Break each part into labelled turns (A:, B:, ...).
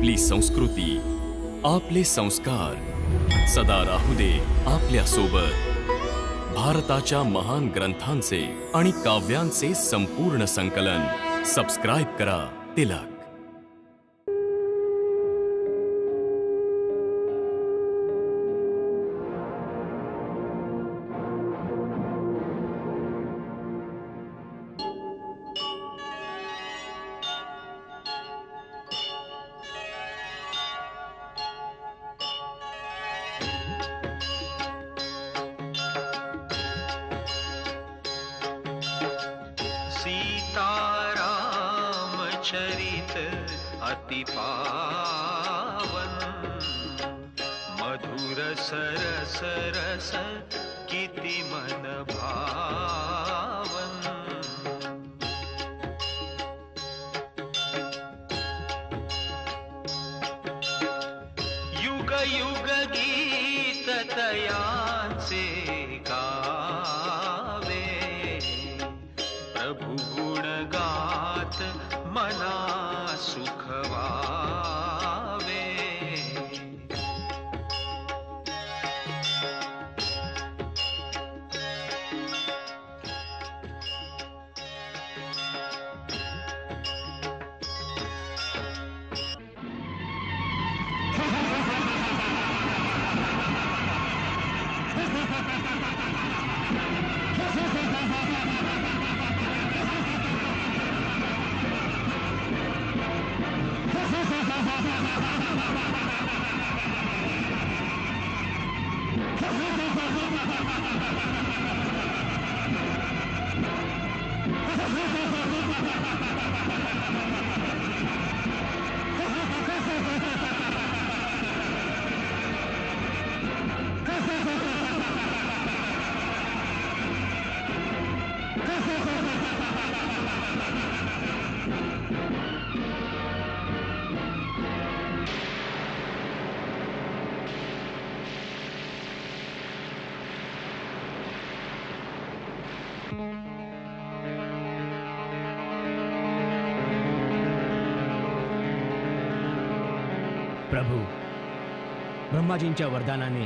A: आपली संस्कृती, आपले संस्कार सदा राहू दे आपल्या सोबत। भारताच्या महान ग्रंथांचे आणि काव्यांचे संपूर्ण संकलन सबस्क्राइब करा तिलक।
B: चरित अति पावन, मधुर सरस रस किति मन भावन। युग युग गीत तयांचे गावे, प्रभु गुण गात मना सुख वावे।
C: प्रभू, ब्रह्माजींच्या वरदानाने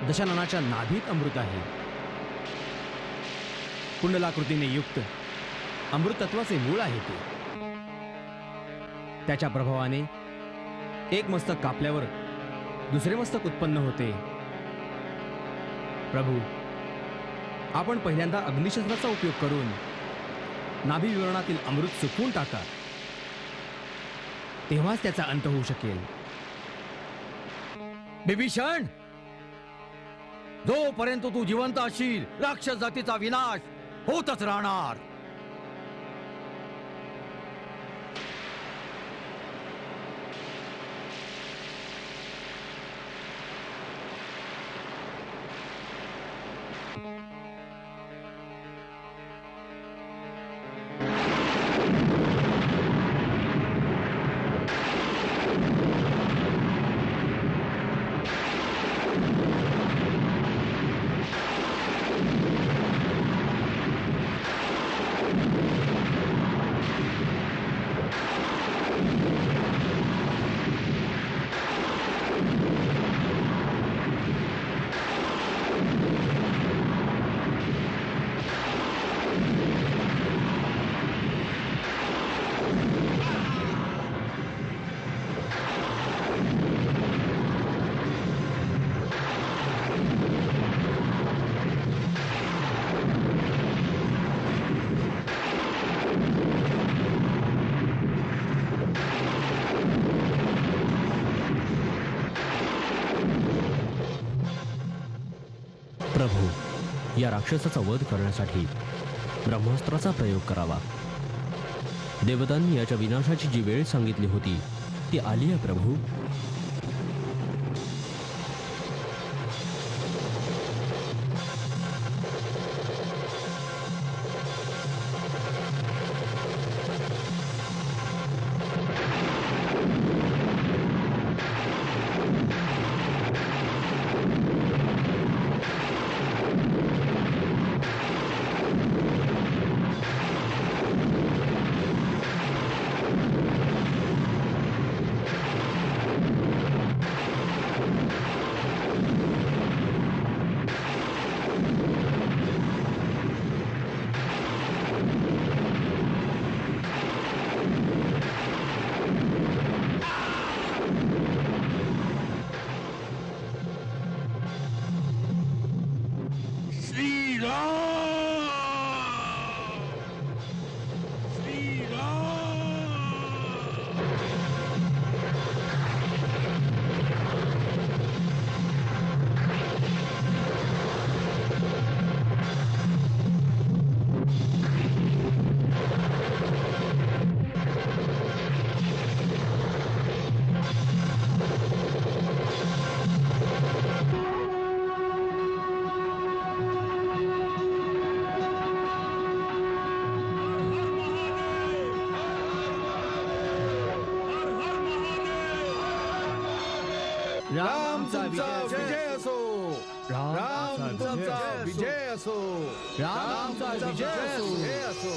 C: दशाननाच्या नाभीत अमृत आहे। कुंडलाकृतीने युक्त अमृत तत्वाचे मूळ आहे ते। त्याच्या प्रभावाने एक मस्तक कापल्यावर दुसरे मस्तक उत्पन्न होते। प्रभू, आपण पहिल्यांदा अग्निशस्त्राचा उपयोग करून नाभी विवरणातील अमृत सुकवून टाका, तेव्हाच त्याचा अंत होऊ शकेल।
D: विभीषण, जोपर्यंत तू जिवंत असशील राक्षस जातीचा विनाश होतच राहणार।
C: प्रभू, या राक्षसाचा वध करण्यासाठी ब्रह्मास्त्राचा प्रयोग करावा। देवतांनी याच्या विनाशाची जी वेळ सांगितली होती ती आली आहे प्रभू।
D: राम तुमचा विजय असो.
C: राम
D: तुमचा विजय असो. राम तुमचा विजय असो.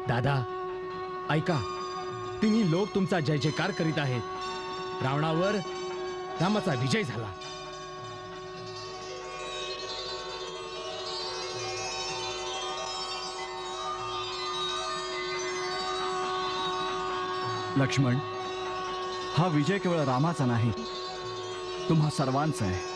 E: दादा ऐका, तिन्ही लोक तुमचा जय जयकार करीत आहेत. रावणावर रामाचा विजय झाला.
F: लक्ष्मण, हा विजय केवळ रामाचा नाही, तुम्हा सर्वांचा आहे.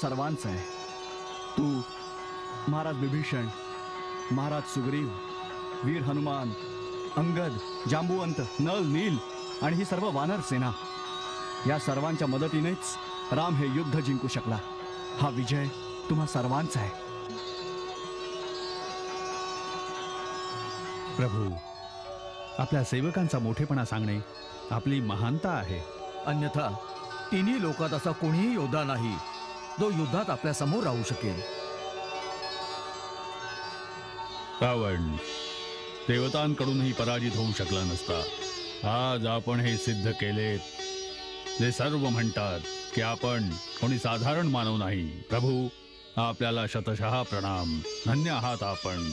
F: सर्वांचा आहे. तू, महाराज विभीषण, महाराज सुग्रीव, वीर हनुमान, अंगद, जांबुवंत, नल, नील आणि ही सर्व वानर सेना, या सर्वांच्या मदतीनेच राम हे युद्ध जिंकू शकला. हा विजय तुम्हा सर्वांचा आहे.
G: प्रभू, आपल्या सेवकांचा मोठेपणा सांगणे आपली महानता आहे.
D: अन्यथा तिन्ही लोकात असा कोणीही योद्धा नाही जो युद्धात आपल्या समोर राहू शकेल.
G: रावण देवतांकडूनही पराजित होऊ शकला नसता. आज आपण हे सिद्ध केले. जे सर्व म्हणतात की आपण कोणी साधारण मानव नाही. प्रभू, आपल्याला शतशः प्रणाम. धन्य आहात आपण.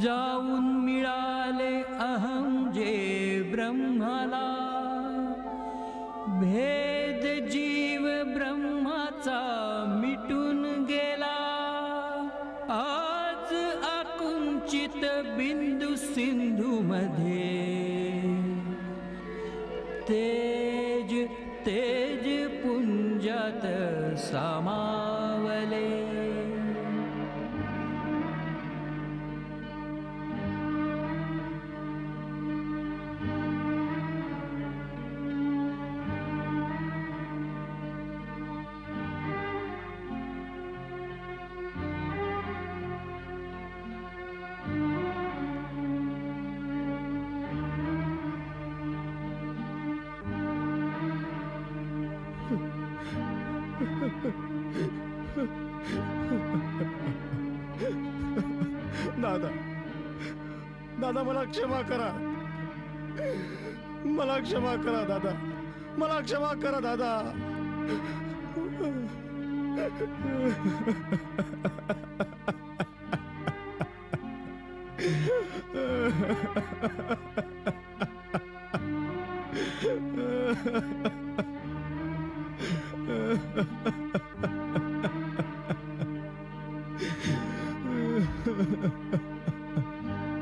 H: जाऊन मिळाले अहं जे ब्रह्माला, भेद जीव ब्रह्माचा मिटून गेला. आज आकुंचित बिंदू सिंधू मध्ये तेज तेज पुंजात सामावले.
F: दादा, दादा मला क्षमा करा. मला क्षमा करा दादा. मला क्षमा करा दादा.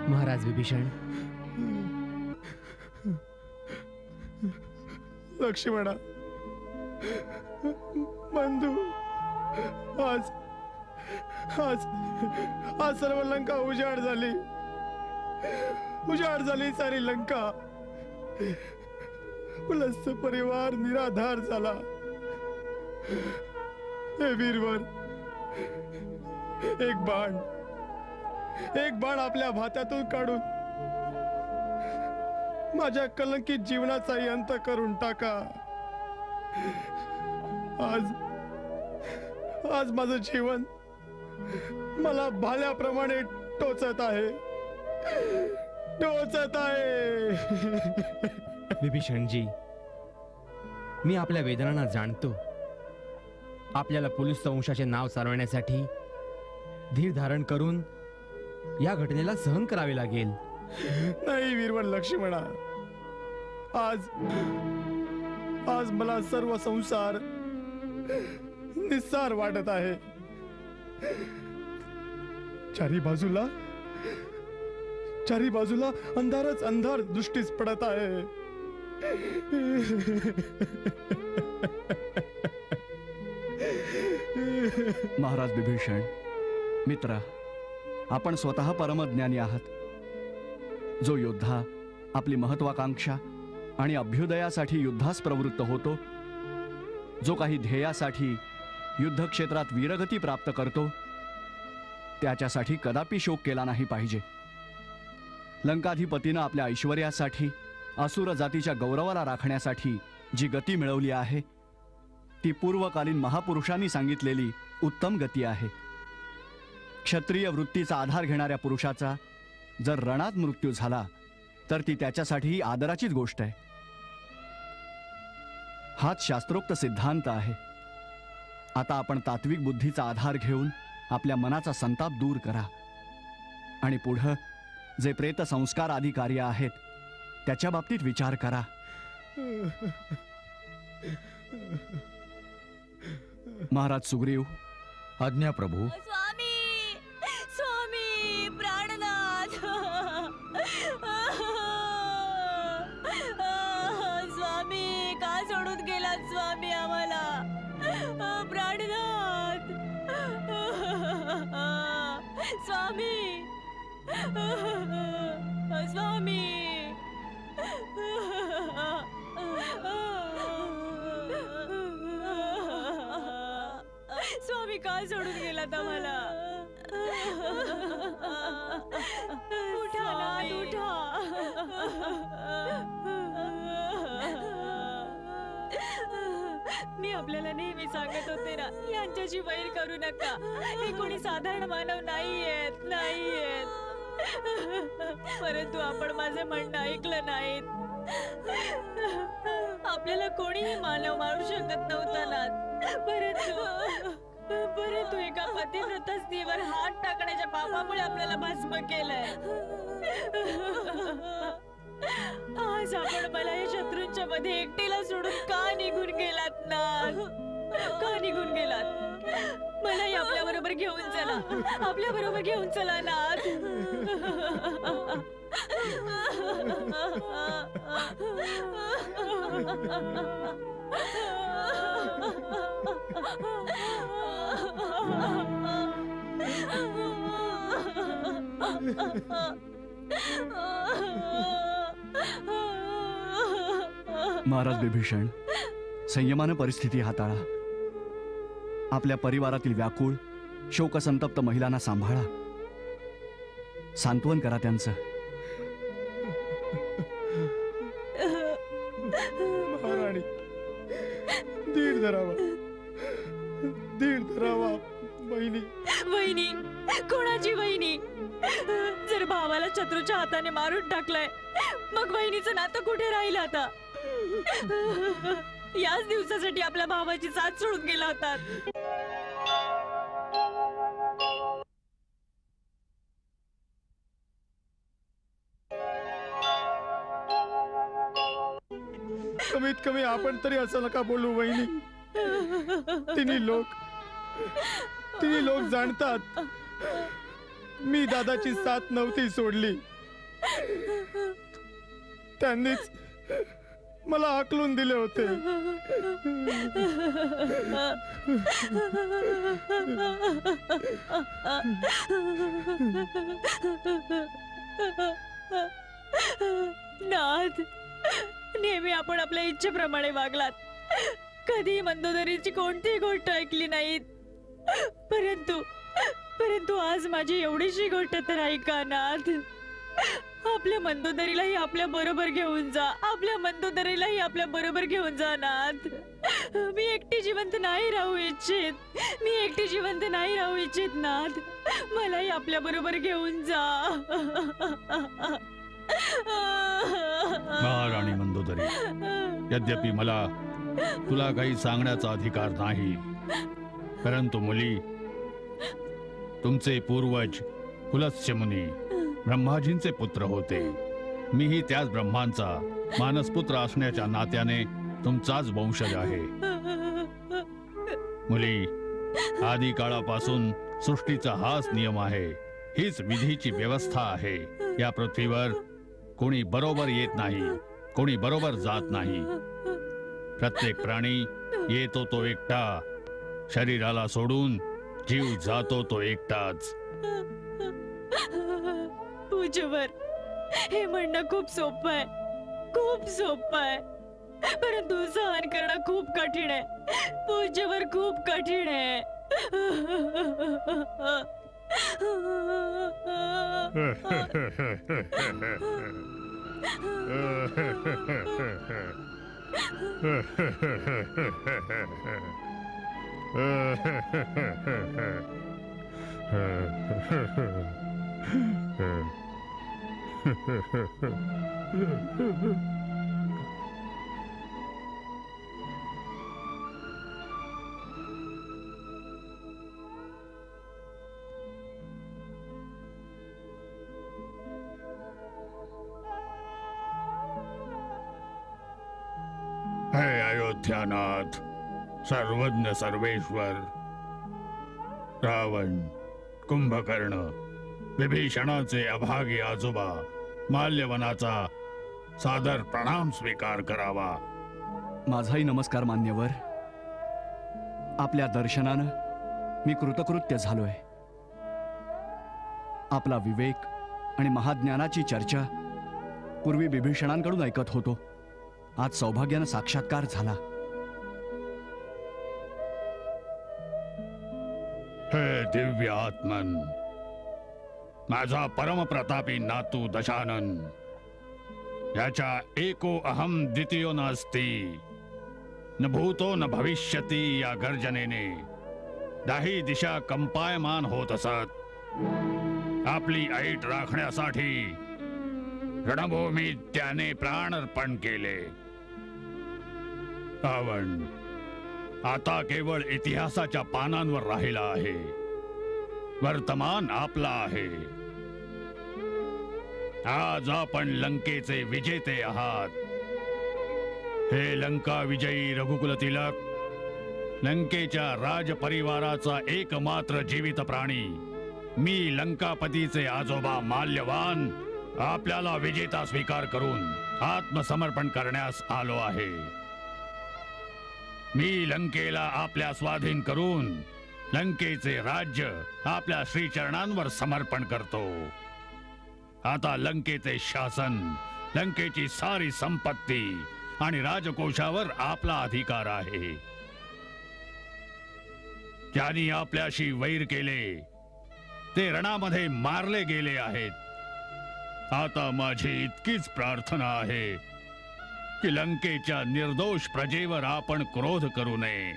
E: महाराज विभीषण,
F: लक्ष्मणा, बंधू, आज आज आज सर्व लंका उजाड झाली. उजाड झाली सारी लंका. उलस्त परिवार निराधार झाला. हे वीरवर एक बाण,
E: एक बाण आपल्या भात्यातून काढून माझ्या कलंकित जीवनाचाही अंत करून टाका. आज माझं जीवन मला भाल्याप्रमाणे टोचत आहे. विभीषणजी, मी आपल्या वेदनांना जाणतो. आपल्याला पोलीस वंशाचे नाव चालवण्यासाठी धीर धारण करून या घटनेला सहन करावे लागेल. नाही वीरवन लक्ष्मणा, आज मला सर्व संसार निस्सार वाटत आहे. चारी बाजूला अंधारच अंधार दृष्टीस पडत आहे.
F: महाराज विभीषण, मित्रा, आपण स्वतः परमज्ञानी आहात. जो योद्धा आपली महत्वाकांक्षा आणि अभ्युदयासाठी युद्धास प्रवृत्त होतो, जो काही ध्येयासाठी युद्धक्षेत्रात वीरगती प्राप्त करतो, त्याच्यासाठी कदापि शोक केला नाही पाहिजे. लंकाधिपतीनं आपल्या ऐश्वर्यासाठी, असुर जातीच्या गौरवाला राखण्यासाठी जी गती मिळवली आहे, ती पूर्वकालीन महापुरुषांनी सांगितलेली उत्तम गती आहे. क्षत्रिय वृत्तीचा आधार घेणाऱ्या पुरुषाचा जर रणात मृत्यू झाला तर ती त्याच्यासाठी आदराचीच गोष्ट आहे. हाच शास्त्रोक्त सिद्धांत आहे. आता आपण तात्विक बुद्धीचा आधार घेऊन आपल्या मनाचा संताप दूर करा आणि पुढं जे प्रेत संस्कार आदी कार्य आहेत त्याच्या बाबतीत विचार करा. महाराज सुग्रीव.
D: आज्ञा प्रभू.
I: स्वामी प्राणनाथ. स्वामी का सोडून गेलात स्वामी आम्हाला. प्राणनाथ. स्वामी. स्वामी. स्वामी का सोडून गेलात आम्हाला. उठा नाथ, उठा. मी आपल्याला नेहमी सांगत होते ना, यांच्याशी वैर करू नका. हे कोणी साधारण मानव नाहीयेत. परंतु आपण माझे म्हणणं ऐकलं नाहीत. आपल्याला कोणीही मानव मारू शकत नव्हता ना. परंतु एका पतिव्रता स्त्रीवर हात टाकण्याच्या पापामुळे आपल्याला भस्म केलंय. आज आपण मला या शत्रूंच्या मध्ये एकटीला सोडून का निघून गेलात नाथ. का निघून गेलात. मलाही आपल्या बरोबर घेऊन चला. आपल्या बरोबर घेऊन चला नाथ.
F: महाराज विभीषण, संयमानं परिस्थिती हाताळा. आपल्या परिवारातील व्याकुळ शोकसंतप्त महिलांना सांभाळा. सांत्वन करा त्यांचं.
E: महाराणी, धीर धरावा. वहिनी.
I: वहिनी? कोणाची वहिनी? जर भावाला शत्रूच्या हाताने मारून टाकलंय, मग वहिनीचं नातं कुठे राहिलं आता? याच दिवसासाठी आपल्या भावाची साथ सोडून गेला होता.
E: कमीत कमी आपण तरी असं नका बोलू वहिनी. तिन्ही लोक जाणतात मी दादाची साथ नव्हती सोडली. त्यांनीच मला हाकलून दिले होते.
I: नाथ, नेहमी आपण आपल्या इच्छेप्रमाणे वागलात. कधी मंदोदरीची कोणतीही गोष्ट ऐकली नाहीत. परंतु परंतु आज माझी एवढीशी गोष्ट तर ऐका नाथ. आपल्या मंदोदरीलाही आपल्या बरोबर घेऊन जा. आपल्या मंदोदरीलाही आपल्या बरोबर घेऊन जा नाथ. मी एकटी जिवंत नाही राहू इच्छित. मी एकटी जिवंत नाही राहू इच्छित नाथ. मलाही आपल्या बरोबर घेऊन जा.
G: महाराणी मंदोदरी, यद्यपि मला तुला काही सांगण्याचा अधिकार नाही, परंतु मुली, तुमचे पूर्वज पुलत्स्य मुनी ब्रह्माजींचे पुत्र होते. मीही त्याच ब्रह्मांचा मानसपुत्र असण्याच्या नात्याने तुमचाच वंशज आहे. मुली, आदी काळापासून सृष्टीचा हाच नियम आहे. हीच विधीची व्यवस्था आहे. या पृथ्वीवर कोणी बरोबर येत नाही, कोणी बरोबर जात नाही. प्रत्येक प्राणी येतो तो एकटा, शरीराला सोडून जीव जातो तो एकटाच.
I: पूज्यवर, हे म्हणणं खूप सोपं आहे, खूप सोपं आहे, परंतु सहन करणं खूप कठीण आहे. पूज्यवर, खूप कठीण आहे.
G: हे अयोध्यानाथ, सर्वज्ञ सर्वेश्वर, रावण, कुंभकर्ण, विभीषणाचे अभागी आजोबा माल्यवनाचा सादर प्रणाम स्वीकार करावा.
F: माझाही नमस्कार मान्यवर. आपल्या दर्शनानं मी कृतकृत्य झालोय. आपला विवेक आणि महाज्ञानाची चर्चा पूर्वी विभीषणांकडून ऐकत होतो. आज सौभाग्यानं साक्षात्कार झाला.
G: हे दिव्य आत्मन, माझा परमप्रतापी नातू दशानन, याच्या एको अहम द्वितीयो नास्ती, न भूतो न भविष्यती या गर्जनेने दाही दिशा कंपायमान होत असत. आपली ऐट राखण्यासाठी रणभूमीत त्याने प्राणार्पण केले. रावण आता केवळ इतिहासाच्या पानांवर राहिला आहे. वर्तमान आपला आहे. आज आपण लंकेचे विजेते आहात. हे लंका विजयी रघुकुल तिलक, लंकेच्या राजपरिवाराचा एकमात्र जीवित प्राणी, मी लंकापतीचे आजोबा माल्यवान आपल्याला विजेता स्वीकार करून आत्मसमर्पण करण्यास आलो आहे. मी लंकेला आपल्या स्वाधीन करून लंकेचे राज्य आपल्या श्रीचरणांवर समर्पण करतो. आता लंकेचे शासन, लंकेची सारी संपत्ती आणि राजकोषावर आपला अधिकार आहे. ज्यांनी आपल्याशी वैर केले ते रणामध्ये मारले गेले आहेत. आता माझी इतकीच प्रार्थना आहे की लंकेच्या निर्दोष प्रजेवर आपण क्रोध करू नये.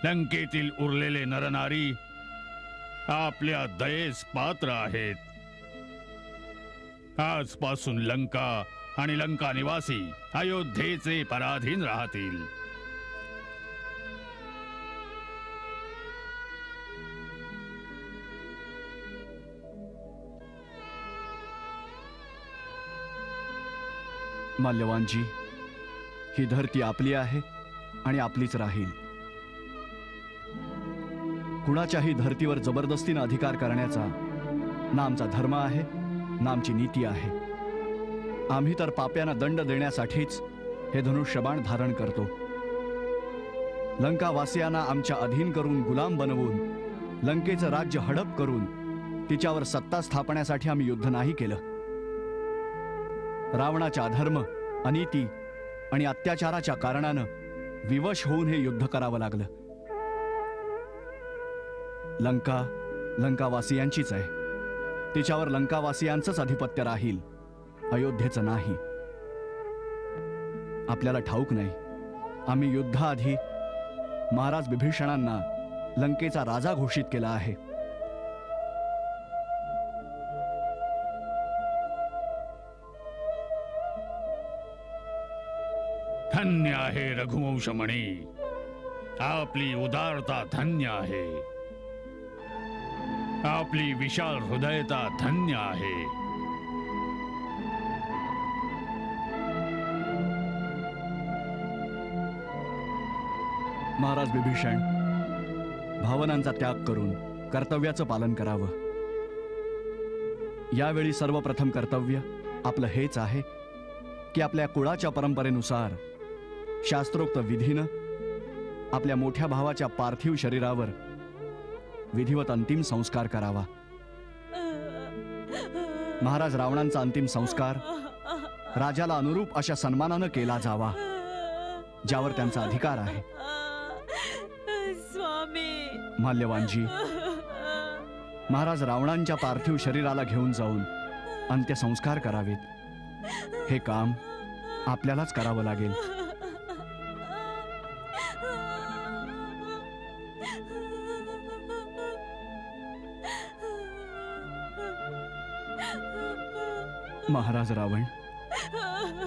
G: लंकेतील उरलेले नरनारी आपल्या दयेस पात्र आहेत. आजपासून लंका आणि लंका निवासी अयोध्येचे पराधीन राहतील.
F: माल्यवानजी, ही धरती आपली आहे आणि आपलीच राहील. कुणाच्याही धर्तीवर जबरदस्तीने अधिकार करण्याचा ना आमचा धर्म आहे ना आमची नीती आहे. आम्ही तर पाप्यांना दंड देण्यासाठीच हे धनुष्यबाण धारण करतो. लंकावासियांना आमच्या अधीन करून गुलाम बनवून लंकेचं राज्य हडप करून तिच्यावर सत्ता स्थापण्यासाठी आम्ही युद्ध नाही केलं. रावणाच्या अधर्म, अनीती आणि अत्याचाराच्या कारणानं विवश होऊन हे युद्ध करावं लागलं. लंका लंकावासियांचीच आहे. तिच्यावर लंकावासियांचंच अधिपत्य राहील, अयोध्येचं नाही. आपल्याला ठाऊक नाही, आम्ही युद्धाआधी महाराज बिभीषणांना लंकेचा राजा घोषित केला आहे.
G: धन्य आहे रघुवंशमणी, आपली उदारता धन्य आहे, आपली विशाल हृदयता धन्य आहे.
F: महाराज बिभीषण, भावनांचा त्याग करून कर्तव्याचं पालन करावं. यावेळी सर्वप्रथम कर्तव्य आपलं हेच आहे की आपल्या कुळाच्या परंपरेनुसार शास्त्रोक्त विधीनं आपल्या मोठ्या भावाच्या पार्थिव शरीरावर विधिवत अंतिम संस्कार करावा. महाराज रावणांचा अंतिम संस्कार राजाला अनुरूप अशा सन्मानानं केला जावा, ज्यावर त्यांचा अधिकार आहे. माल्यवानजी, महाराज रावणांच्या पार्थिव शरीराला घेऊन जाऊन अंत्यसंस्कार करावेत. हे काम आपल्यालाच करावं लागेल. महाराज रावण,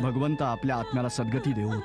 F: भगवंत आपल्या आत्म्याला सद्गती देऊत.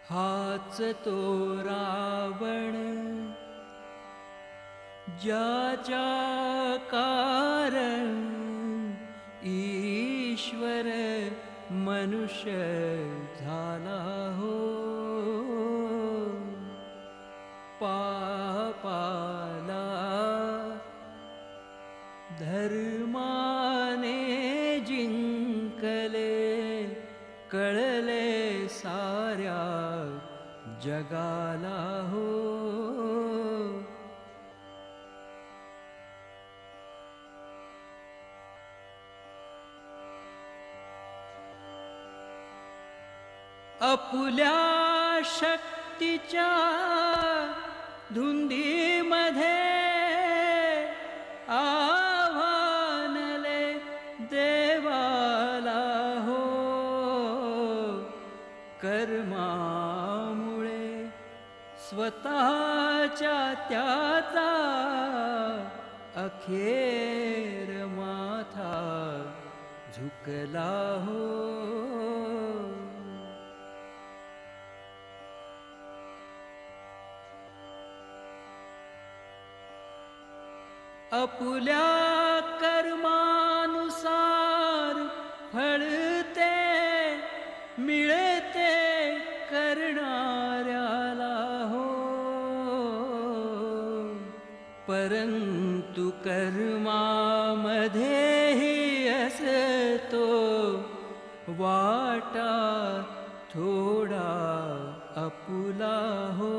H: हाच तो रावण ज्याच्या कारण ईश्वर मनुष्य झाला हो. पापाला धर्माने जिंकले, कळले साऱ्या जगाला हो. आपुल्या शक्तीच्या धुंदीमध्ये आव्हानले देवाला हो. कर्मामुळे स्वतःच्या त्याचा अखेर माथा झुकला हो. आपुल्या कर्मानुसार फळते मिळते करणाऱ्याला हो. परंतु कर्मामध्येही असतो वाटा थोडा आपुला हो.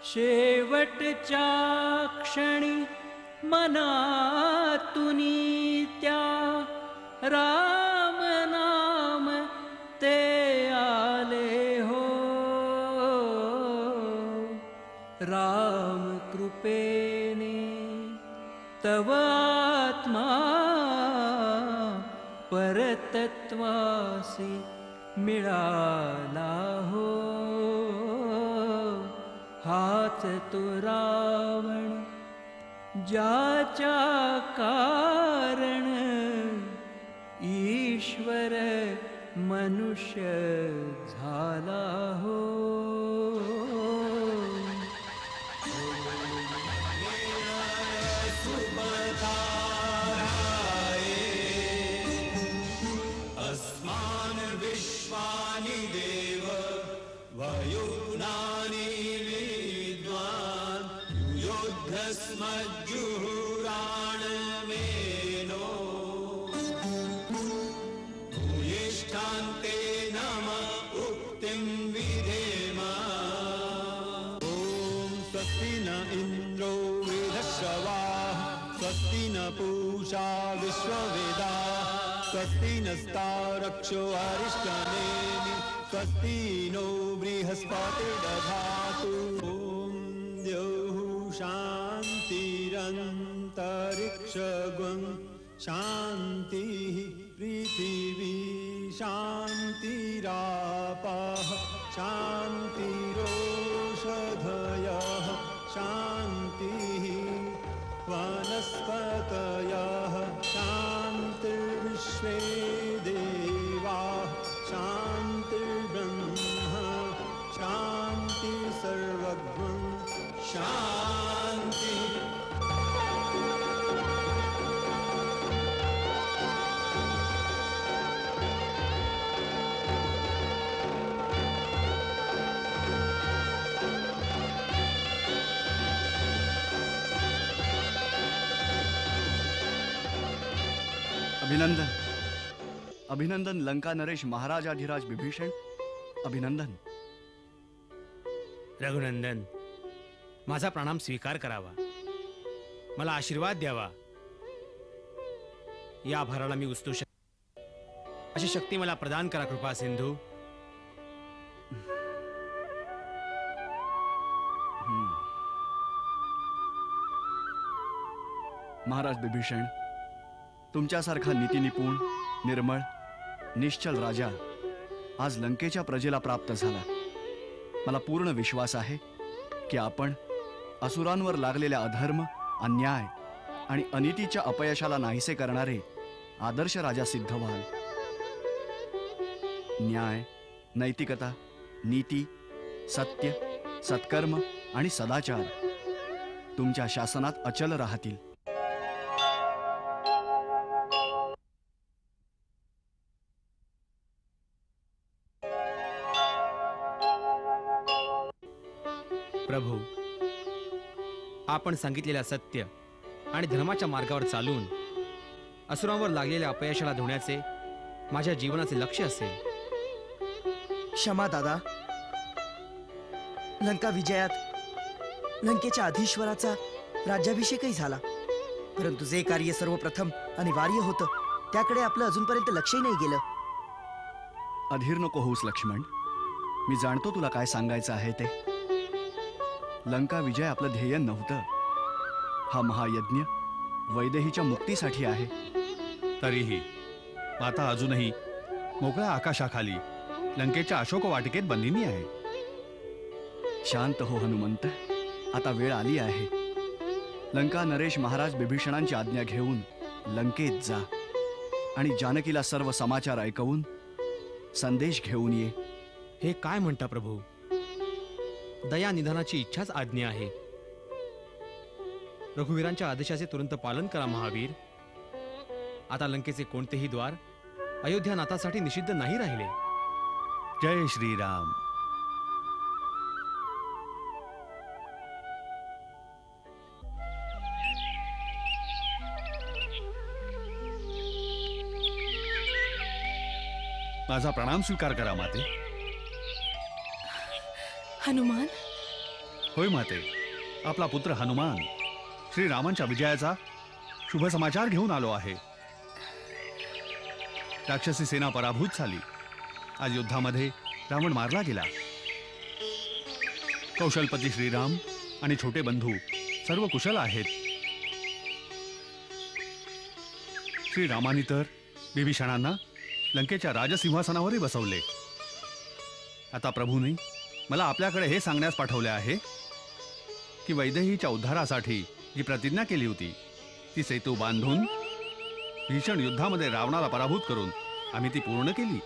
H: शेवटच्या क्षणी मनातुनी त्या राम नाम ते आले हो. राम कृपेने तव आत्मा परतत्वासी मिळाला हो. हाच तो रावण ज्याच्या कारण ईश्वर मनुष्य झाला हो.
J: यस्मज्जुहुराणमेनो भूयिष्ठान्ते नम उक्तिं विधेम। ॐ स्वस्ति न इन्द्रो वृधश्रवाः स्वस्ति न पूषा विश्ववेदाः स्वस्ति नस्तारक्षो अरिष्टनेमि स्वस्ति नो बृहस्पतिर्दधातु। ॐ द्यौः शान्तिरन्तरिक्षगुं शान्तिः पृथिवी शान्तिरापः शान्तिरोषधयः शान्तिः वनस्पतयः शान्तिर्विश्वे देवाः शान्तिर्ब्रह्म शान्तिर्सर्वज्ञं शान्ति।
F: अभिनंदन अभिनंदन लंका नरेश महाराजाधिराज विभीषण अभिनंदन।
E: रघुनंदन, माझा प्रणाम स्वीकार करावा, मला आशीर्वाद द्यावा। या भाराला मी उचलू अशी शक्ती मला प्रदान करा कृपा सिंधू।
F: महाराज विभीषण, तुमच्यासारखा नीतिनिपुण निर्मळ निश्चल राजा आज लंकेच्या प्रजेला प्राप्त झाला। मला पूर्ण विश्वास आहे की आपण असुरांवर लागलेल्या अधर्म अन्याय आणि अनितीच्या अपयशाला नाहीसे करणारे आदर्श राजा सिद्ध व्हाल। न्याय नैतिकता नीती सत्य सत्कर्म आणि सदाचार तुमच्या शासनात अचल राहतील।
E: प्रभू, आपण सांगितलेल्या सत्य आणि धर्माच्या मार्गावर चालून असुरांवर लागलेल्या अपयशाला धुण्याचे माझ्या जीवनाचे लक्ष्य असेल।
K: क्षमा दादा, लंका विजयात लंकेच्या अधीश्वराचा राज्याभिषेकही झाला, परंतु जे कार्य सर्वप्रथम अनिवार्य होतं त्याकडे आपलं अजूनपर्यंत लक्षही नाही गेलं।
F: अधीर नको होऊस लक्ष्मण, मी जाणतो तुला काय सांगायचं आहे ते। लंका विजय आपलं ध्येय नव्हतं, हा महायज्ञ वैदेहीच्या मुक्तीसाठी आहे।
G: तरीही माता अजूनही मोकळ्या आकाशाखाली लंकेच्या अशोक वाटिकेत बंदिनी आहे।
F: शांत हो हनुमंत, आता वेळ आली आहे। लंका नरेश महाराज विभीषणांची आज्ञा घेऊन लंकेत जा आणि जानकीला सर्व समाचार ऐकवून संदेश घेऊन ये।
E: हे काय म्हणता प्रभू? दया निधानाची इच्छाच आज्ञा आहे। रघुवीरांच्या आदेशाचे तुरंत पालन करा महावीर। आता लंकेचे कोणतेही द्वार अयोध्या नाथासाठी निषिद्ध नाही राहिले।
G: जय श्रीराम। माझा प्रणाम स्वीकार करा माते।
I: हनुमान,
G: होय माते, आपला पुत्र हनुमान श्रीरामांच्या विजयाचा शुभ समाचार घेऊन आलो आहे। राक्षसी सेना पराभूत झाली। आज युद्धामध्ये रावण मारला गेला। कौशलपती श्रीराम आणि छोटे बंधू सर्व कुशल आहेत। श्रीरामानी तर विभीषणांना लंकेच्या राजसिंहासनावरही बसवले। आता प्रभूने मला आपल्याकडे हे सांगण्यास पाठवले आहे की वैदेहीच्या उद्धारासाठी जी प्रतिज्ञा केली होती ती सेतू बांधून भीषण युद्धामध्ये रावणाला पराभूत करून आम्ही ती पूर्ण केली।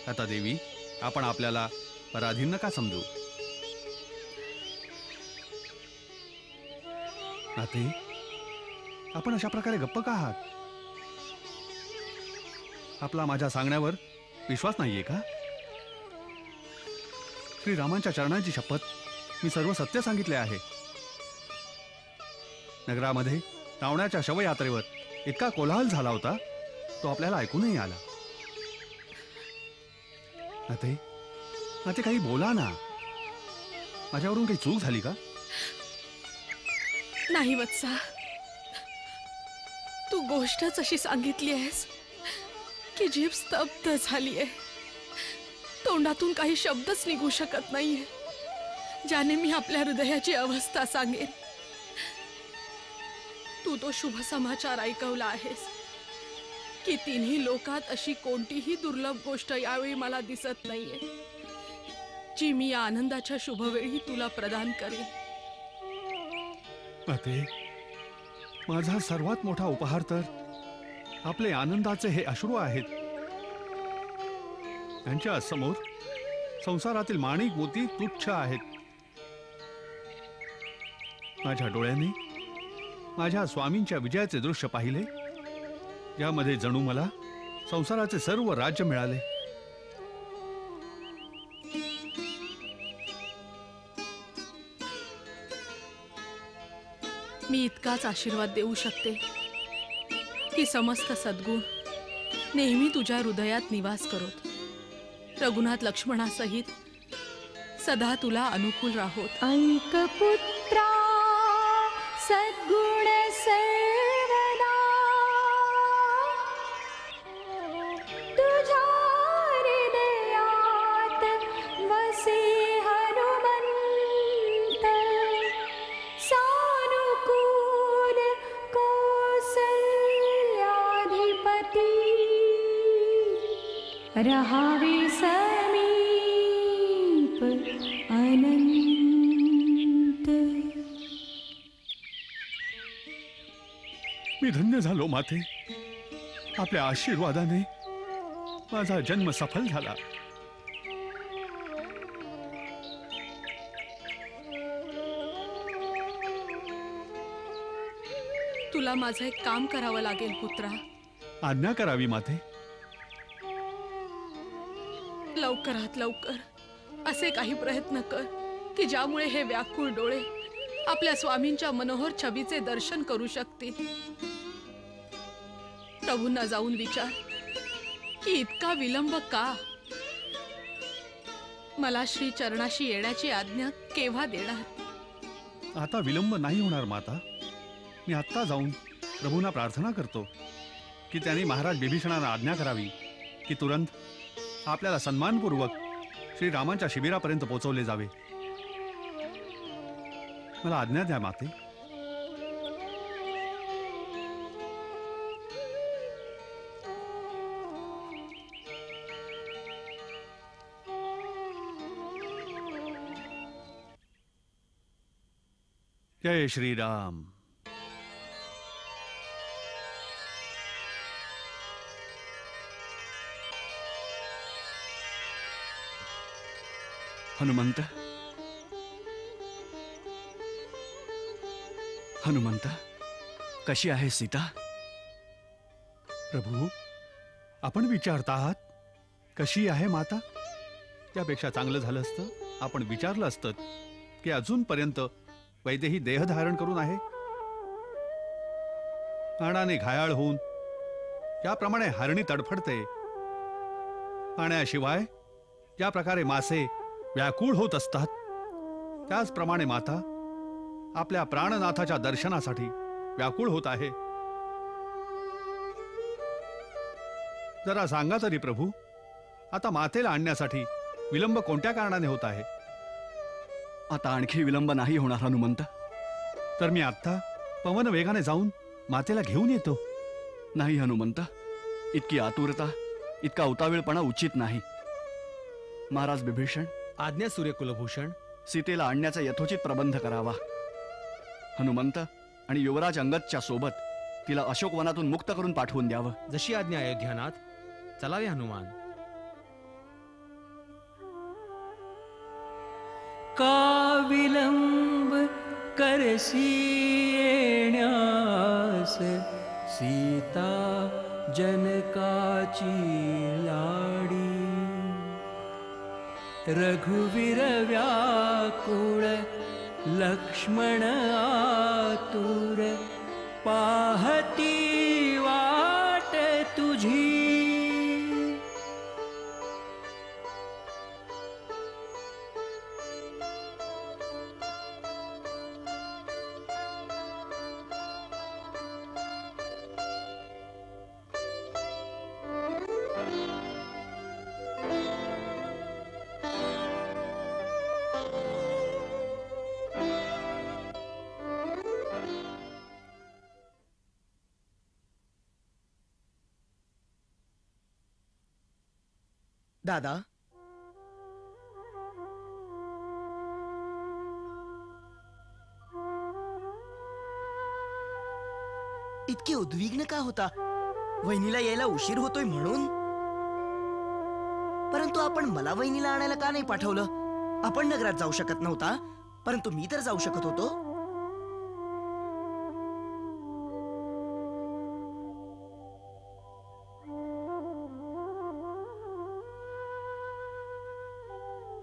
G: आता देवी, आपण आपल्याला पराधीन नका समजू। नाते, आपण अशा प्रकारे गप्प का आहात? आपला माझ्या सांगण्यावर विश्वास नाहीये का? श्रीरामांच्या चरणांची शपथ, मी सर्व सत्य सांगितले आहे।
F: नगरामध्ये रावणाच्या शवयात्रेवर इतका कोलाहल झाला होता, तो आपल्याला ऐकूनही आला. नाते काही बोला ना. माझ्यावरून काही चूक झाली का?
L: नाही वत्सा, तू गोष्टच अशी सांगितली आहेस की जीभ स्तब्ध झाली आहे. तोंडातून काही शब्दच निघू शकत नाहीये ज्याने मी आपल्या हृदयाची अवस्था सांगेन. तू तो शुभ समाचार ऐकवला आहेस की तिन्ही लोकात अशी कोणतीही दुर्लभ गोष्ट यावेळी मला दिसत नाहीये जी मी या आनंदाच्या शुभवेळी तुला प्रदान करेन.
F: माते, माझा सर्वात मोठा उपहार तर आपले आनंदाचे हे अश्रू आहेत. त्यांच्या समोर संसारातील माणिक मोती तुच्छ आहेत. माझ्या डोळ्यांनी माझ्या स्वामींच्या विजयाचे दृश्य पाहिले, ज्यामध्ये जणू मला संसाराचे सर्व राज्य मिळाले.
L: मी इतकाच आशीर्वाद देऊ शकते की समस्त सद्गुण नेहमी तुझ्या हृदयात निवास करोत. रघुनाथ लक्ष्मणासहित सदा तुला अनुकूल राहोत.
I: ऐक पुत्रा सद्गुण सर्वदा तुझ्या हृदयात वसे हनुमंत. सानुकूल कौसल्याधिपती रहावे समीप अनंत.
F: मी धन्य झालो माते. आपल्या आशीर्वादाने माझा जन्म सफल झाला.
L: तुला माझं एक काम करावं लागेल पुत्रा.
F: आज्ञा करावी माते.
L: लवकरात लवकर असे काही प्रयत्न कर की ज्यामुळे हे व्याकुळ डोळे आपल्या स्वामींच्या मनोहर छबीचे दर्शन करू शकतील. प्रभूंना जाऊन विचार की इतका विलंब का? मला श्री चरणाशी येण्याची आज्ञा केव्हा देणार?
F: आता विलंब नाही होणार माता. मी आत्ता जाऊन प्रभूंना प्रार्थना करतो की त्यांनी महाराज बिभीषणांना आज्ञा करावी की तुरंत आपल्याला सन्मानपूर्वक श्रीरामांच्या शिबिरापर्यंत पोहोचवले जावे. मला आज्ञा द्या माते. जय श्रीराम. हनुमंत,
M: हनुमंत, कशी आहे सीता?
F: प्रभू, आपण विचारता आहात कशी आहे माता? त्यापेक्षा चांगलं झालं असतं आपण विचारलं असतं की अजूनपर्यंत वैदेही देहधारण करून आहे. बाणाने घायाळ होऊन ज्याप्रमाणे हरणी तडफडते, पाण्याशिवाय ज्या प्रकारे मासे व्याकुळ होत असतात, त्याचप्रमाणे माता आपल्या प्राणनाथाच्या दर्शनासाठी व्याकुळ होत आहे. जरा सांगा तरी प्रभू, आता मातेला आणण्यासाठी विलंब कोणत्या कारणाने होत आहे?
M: आता आणखी विलंब नाही होणार हनुमंत.
F: तर मी आत्ता पवन वेगाने जाऊन मातेला घेऊन येतो.
M: नाही हनुमंत, इतकी आतुरता, इतका उतावीळपणा उचित नाही. महाराज बिभीषण,
E: आज्ञा सूर्यकुलभूषण.
M: सीतेला आणण्याचा यथोचित प्रबंध करावा. हनुमंत आणि युवराज अंगदच्या सोबत तिला अशोकवनातून मुक्त करून पाठवून द्यावं.
E: जशी आज्ञा अयोध्यानाथ. चलावे हनुमान.
H: का विलंब करसी येण्यास, सीता जनकाची लाडी. रघुवीर व्याकुळ लक्ष्मण आतुर पाहती वाट तुझी।
K: दादा, इतके उद्विग्न का होता? वहिनीला यायला उशीर होतोय म्हणून? परंतु आपण मला वहिनीला आणायला का नाही पाठवलं? आपण नगरात जाऊ शकत नव्हता, परंतु मी तर जाऊ शकत होतो.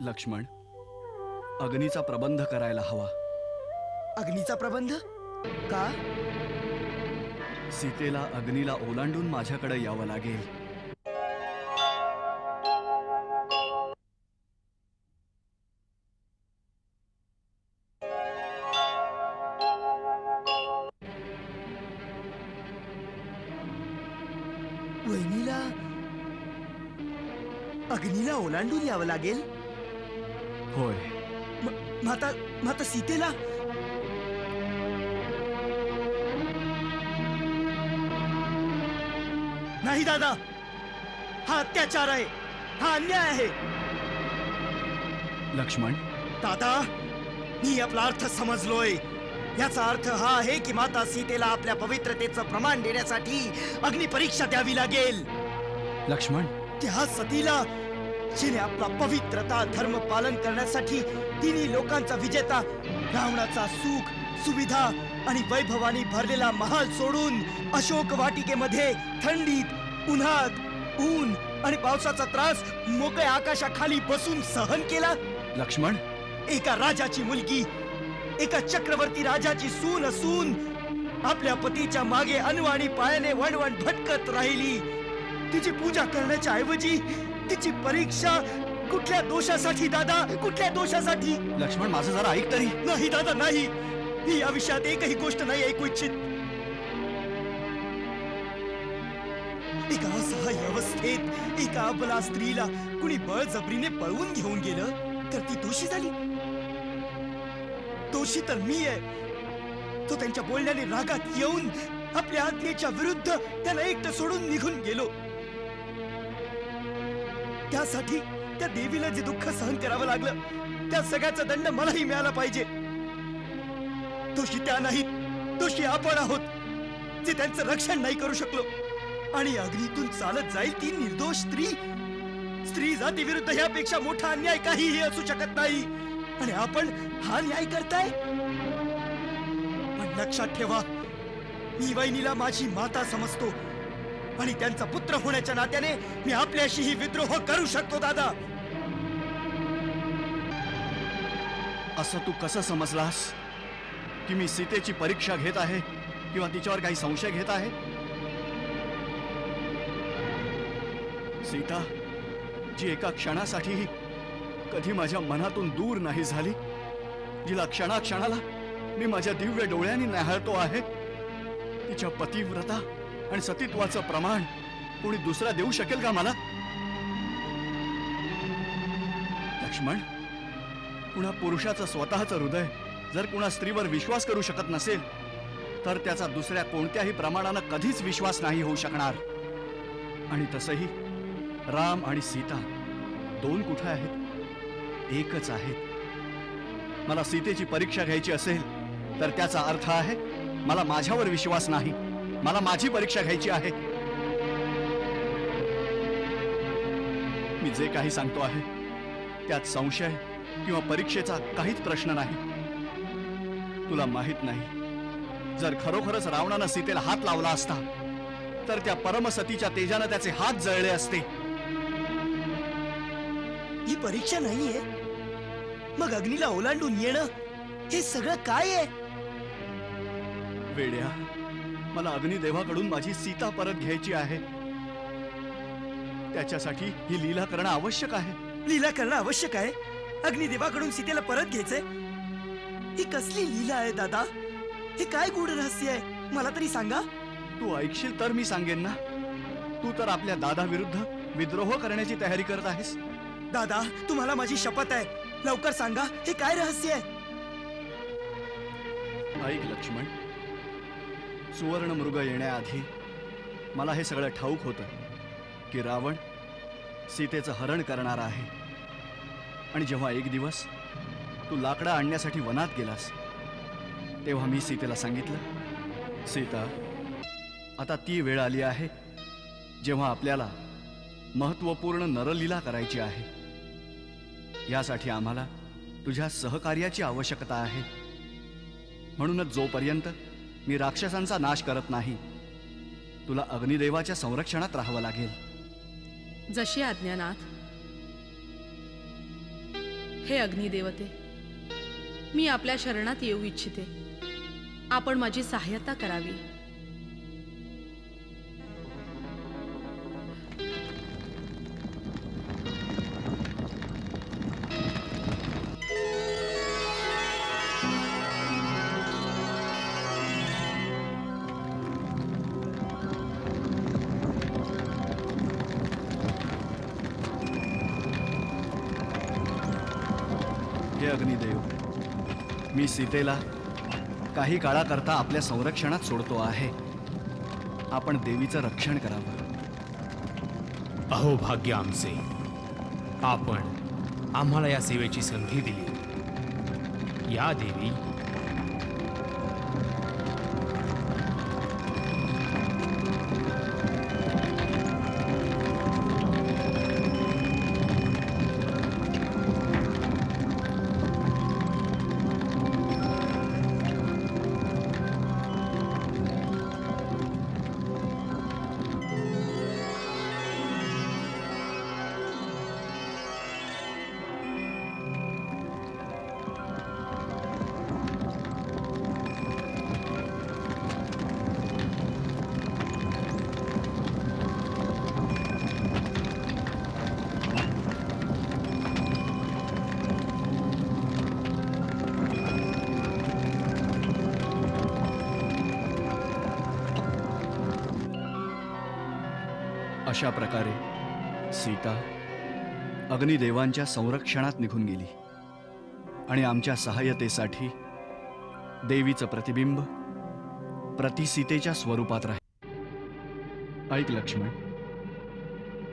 M: लक्ष्मण, अग्नीचा प्रबंध करायला हवा.
K: अग्नीचा प्रबंध का?
M: सीतेला अग्नीला ओलांडून माझ्याकडे यावं लागेल.
K: वहिनीला अग्नीला ओलांडून यावं लागेल?
M: होय.
K: माता सीतेला? नाही दादा, हा अत्याचार आहे, हा अन्याय आहे.
M: लक्ष्मण,
K: दादा, मी आपला अर्थ समजलोय. याचा अर्थ हा आहे की माता सीतेला आपल्या पवित्रतेचं प्रमाण देण्यासाठी अग्निपरीक्षा द्यावी लागेल.
M: लक्ष्मण,
K: त्या सतीला जिने आपला पवित्रता धर्म पालन करण्यासाठी तिन्ही लोकांचा विजेता रावणाचा सुख सुविधा आणि वैभवानी भरलेला महाल सोडून अशोक वाटिकेमध्ये थंडीत उन्हात ऊन आणि पावसाचा त्रास मोकळ्या आकाशाखाली बसून सहन केला.
M: लक्ष्मण,
K: एका राजाची मुलगी, एका चक्रवर्ती राजाची सून असून आपल्या पतीच्या मागे अनवाणी पायाने वणवण भटकत राहिली. तिची पूजा करण्याच्या ऐवजी तिची परीक्षा कुठल्या दोषासाठी दादा? कुठल्या दोषासाठी?
M: लक्ष्मण, माझं जरा ऐक तरी.
K: नाही दादा, नाही. मी या विषयात एकही गोष्ट नाही ऐकू इच्छित. एका असहाय्य अवस्थेत एका अबला स्त्रीला कुणी बळजबरीने पळवून घेऊन गेलं तर ती दोषी झाली. दोषी तर मी आहे. तो त्यांच्या बोलण्याने रागात येऊन आपल्या आज्ञेच्या विरुद्ध त्याला एकटं सोडून निघून गेलो. त्यासाठी त्या देवीला जे दुःख सहन करावं लागलं त्या सगळ्याचा दंड मलाही मिळाला पाहिजे. दोषी त्या नाहीत, दोषी आपण आहोत जे त्यांचं रक्षण नाही करू शकलो. आणि अग्नीतून चालत जाईल ती निर्दोष स्त्री. स्त्री जाती विरुद्ध यापेक्षा मोठा अन्याय काहीही असू शकत नाही. आणि आपण हा न्याय करताय. पण लक्षात ठेवा, मी वहिनीला माझी माता समजतो आणि त्यांचा पुत्र होण्याच्या नात्याने मी आपल्याशीही विद्रोह करू शकतो. दादा,
M: असं तू कसं समजलास की मी सीतेची परीक्षा घेत आहे किंवा तिच्यावर काही संशय घेत आहे? सीता, जी एका क्षणासाठीही कधी माझ्या मनातून दूर नाही झाली, जिला क्षणाक्षणाला मी माझ्या दिव्य डोळ्यांनी न्याहाळतो आहे, तिच्या पतिव्रता आणि सतीत्वाचं प्रमाण कोणी दुसरा देऊ शकेल का मला? लक्ष्मण, कुणा पुरुषाचं स्वतःचं हृदय जर कुणा स्त्रीवर विश्वास करू शकत नसेल तर त्याचा दुसऱ्या कोणत्याही प्रमाणानं कधीच विश्वास नाही होऊ शकणार. आणि तसंही राम आणि सीता दोन कुठे आहेत? एकच आहेत. मला सीतेची परीक्षा घ्यायची असेल तर त्याचा अर्थ आहे मला माझ्यावर विश्वास नाही, मला माझी परीक्षा घ्यायची आहे. मी जे काही सांगतो आहे त्यात संशय किंवा परीक्षेचा काहीच प्रश्न नाही. तुला माहित नाही, जर खरोखरच रावणानं सीतेला हात लावला असता तर त्या परमसतीच्या तेजानं त्याचे हात जळले असते.
K: ही परीक्षा नाहीये. मग अग्नीला ओलांडून येणं हे सगळं काय आहे?
M: वेड्या, मला अग्निदेवाकडून माझी सीता परत घ्यायची आहे. त्याच्यासाठी ही लीला करणं आवश्यक आहे.
K: लीला करणं आवश्यक आहे? अग्निदेवाकडून सीतेला परत घ्यायचंय? ही कसली लीला आहे दादा? हे काय गूढ रहस्य आहे? मला तरी सांगा.
M: तू ऐकशील तर मी सांगेन ना. तू तर आपल्या दादा विरुद्ध विद्रोह करण्याची तयारी करत आहेस.
K: दादा, तुम्हाला माझी शपथ आहे, लवकर सांगा, हे काय रहस्य आहे?
M: ऐक लक्ष्मण, सुवर्ण मृग येण्याआधी मला हे सगळं ठाऊक होतं की रावण सीतेचं हरण करणार आहे. आणि जेव्हा एक दिवस तू लाकडं आणण्यासाठी वनात गेलास तेव्हा मी सीतेला सांगितलं, सीता, आता ती वेळ आली आहे जेव्हा आपल्याला महत्त्वपूर्ण नरलीला करायची आहे. यासाठी आम्हाला तुझ्या सहकार्याची आवश्यकता आहे. म्हणूनच जोपर्यंत मी राक्षसांचा नाश करत नाही तुला अग्निदेवाच्या संरक्षणात राहावं लागेल.
L: जशी आज्ञानाथ. हे अग्निदेवते, मी आपल्या शरणात येऊ इच्छिते. आपण माझी सहाय्यता करावी.
M: हे अग्निदेव, मी सीतेला काही काळाकरता आपल्या संरक्षणात सोडतो आहे. आपण देवीचं रक्षण करावं.
E: अहो भाग्य आमचे, आपण आम्हाला या सेवेची संधी दिली. या देवी.
M: अशा प्रकारे सीता अग्निदेवांच्या संरक्षणात निघून गेली आणि आमच्या सहाय्यतेसाठी देवीचं प्रतिबिंब प्रतिसीतेच्या स्वरूपात राहील. ऐक लक्ष्मण,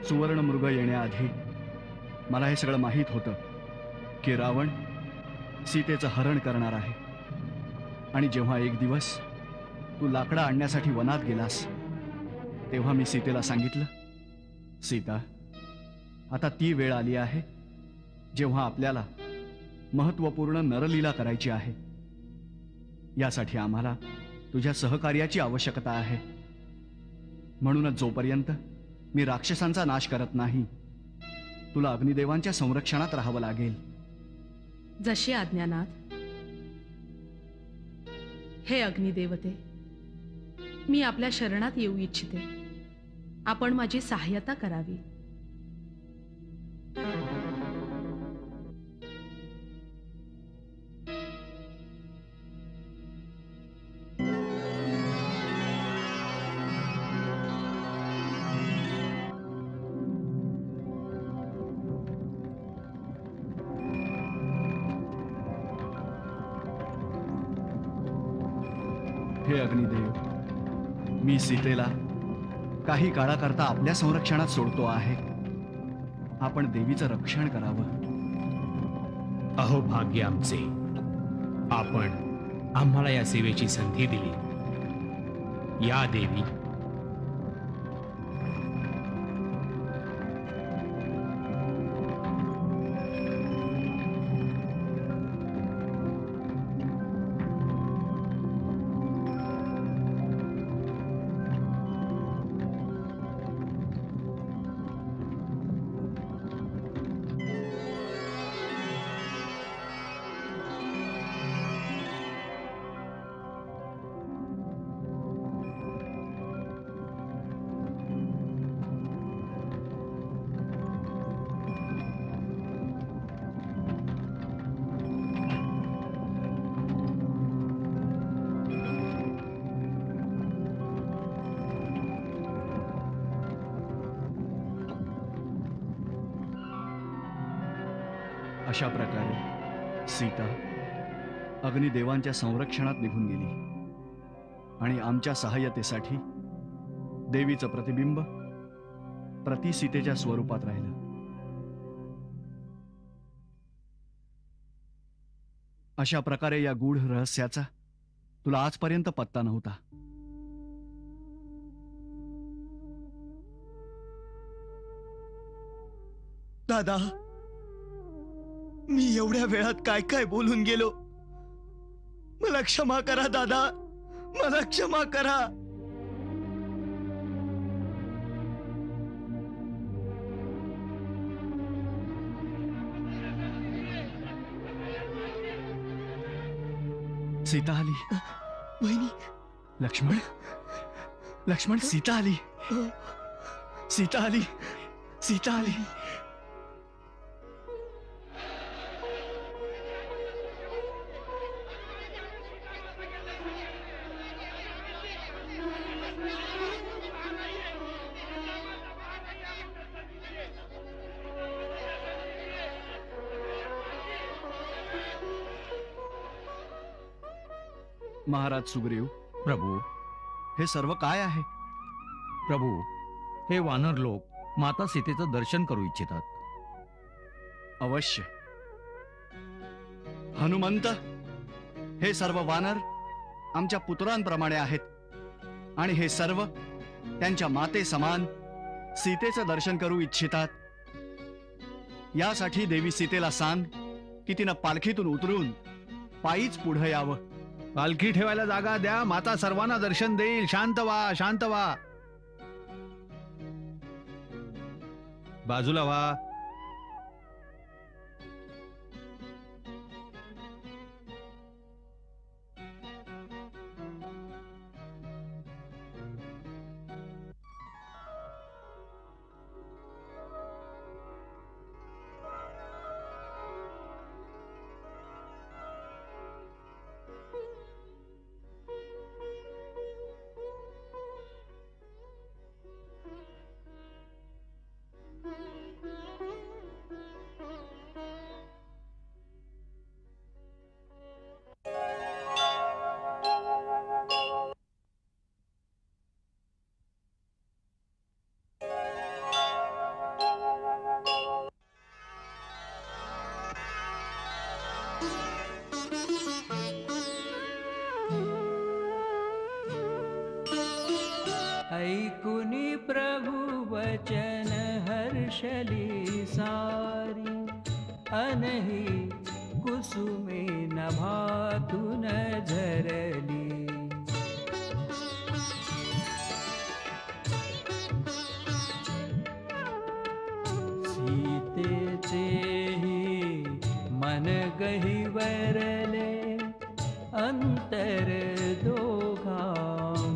M: सुवर्ण मृग येण्याआधी मला हे सगळं माहीत होतं की रावण सीतेचं हरण करणार आहे. आणि जेव्हा एक दिवस तू लाकडं आणण्यासाठी वनात गेलास तेव्हा मी सीतेला सांगितलं, सीता, आता ती वेळ आली आहे जेव्हा आपल्याला महत्त्वपूर्ण नरलीला करायची आहे. यासाठी आम्हाला तुझ्या सहकार्याची आवश्यकता आहे. म्हणूनच जोपर्यंत मी राक्षसांचा नाश करत नाही तुला अग्निदेवांच्या संरक्षणात राहावं लागेल.
L: जशी आज्ञानाथ. हे अग्निदेवते, मी आपल्या शरणात येऊ इच्छिते. आपण माझी सहाय्यता करावी.
M: हे अग्निदेव, मी सीतेला काही काळाकरता आपल्या संरक्षणात सोडतो आहे. आपण देवीचं रक्षण करावं.
E: अहो भाग्य आमचे, आपण आम्हाला या सेवेची संधी दिली. या देवी.
M: अशा प्रकारे सीता अग्निदेवांच्या संरक्षणात निघून गेली आणि आमच्या सहाय्यतेसाठी देवीचं प्रतिबिंब प्रति सीतेच्या स्वरूपात राहिलं. अशा प्रकारे या गूढ रहस्याचा तुला आजपर्यंत पत्ता नव्हता.
K: दादा, मी एवढ्या वेळात काय काय बोलून गेलो. मला क्षमा करा दादा, मला क्षमा करा.
M: सीता आली.
K: वहिनी.
M: लक्ष्मण, लक्ष्मण, सीता आली. सीता आली. सीता आली. महाराज सुग्रीव.
D: प्रभू,
M: हे सर्व काय आहे?
D: प्रभू, हे वानर लोक माता सीतेचं दर्शन करू इच्छितात.
M: अवश्य. हनुमंत, हे सर्व वानर आमच्या पुत्रांप्रमाणे आहेत आणि हे सर्व त्यांच्या माते समान सीतेचं दर्शन करू इच्छितात. यासाठी देवी सीतेला सांग की तिनं पालखीतून उतरून पायीच पुढे यावं.
G: पालखी ठेवायला जागा द्या. माता सर्वांना दर्शन देईल. शांत व्हा, शांत व्हा. बाजूला व्हा.
H: ऐकुनी प्रभु वचन हर्षली सारी, अनहि कुसुमे नभातुन झरली. सीतेचे ही मन गहिवरले, अंतर दोघा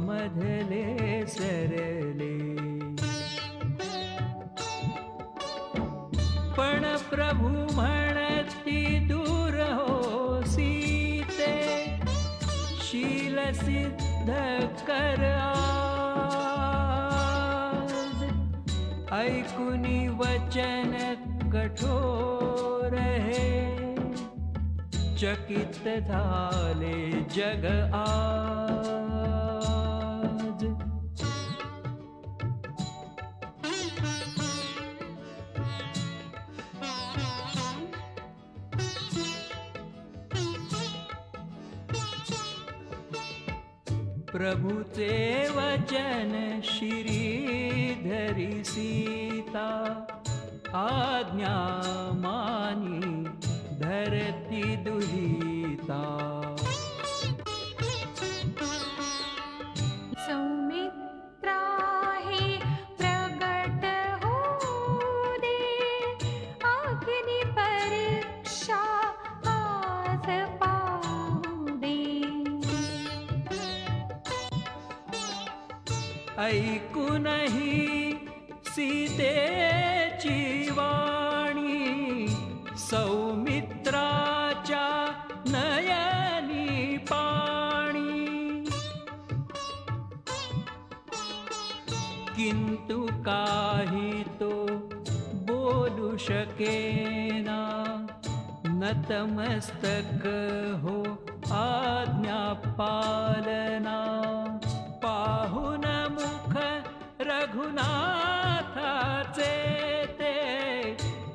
H: मधले सरले. पण प्रभु म्हणती दूर हो सीते, शील सिद्ध कर आज. ऐकुनी वचन कठोर हे, चकित झाले जग आज. प्रभुचे वचन श्रीधरी सीता, आज्ञा मानी धरती दुहिता.
N: सौमित्रा हे प्रगट होऊ दे, अग्नि परीक्षा आज पाहू दे.
H: ऐकूनही सीतेची वाणी, सौमित्राच्या नयनी पाणी. किंतु काही तो बोलू शकेना, नतमस्तक हो आज्ञा पालना पाहुन मुख रघुनाथाचे ते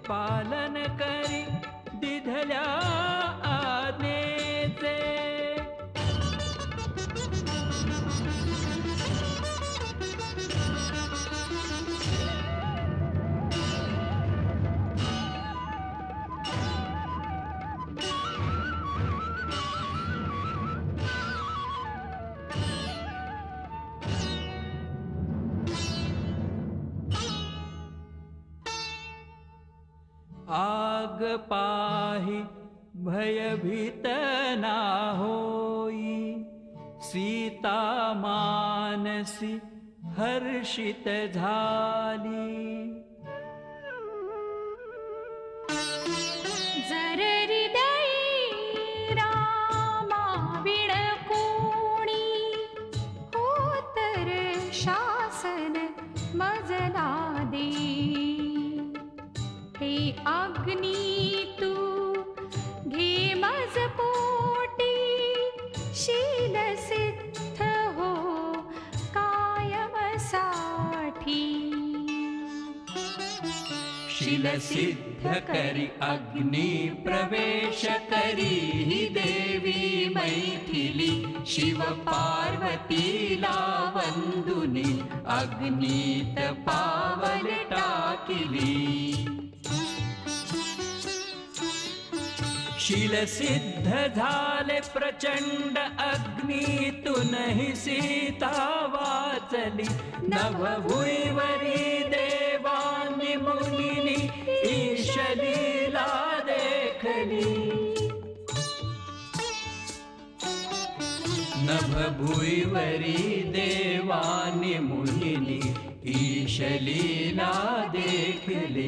H: पालन करी दिधल्या आज्ञेचे आग पाहि भयभीत ना होई सीता मानसी हर्षित झाली
N: जर हृदयी रामा विडकोणी हो तर शासन मजला दे हे अग्नी तू घे मज पोटी शील सिद्ध हो कायमसाठी
H: शील सिद्ध करी अग्नि प्रवेश करी ही देवी मैथिली शिव पार्वतीला वंदुनी अग्नीत पावल टाकिली शील सिद्ध झाले प्रचंड अग्नीतूनहि सीता वाचली नभभुईवरी देवांनी मुनीनी ईश लीला देखली नभभुईवरी देवांनी मुनीनी ईश लीला देखली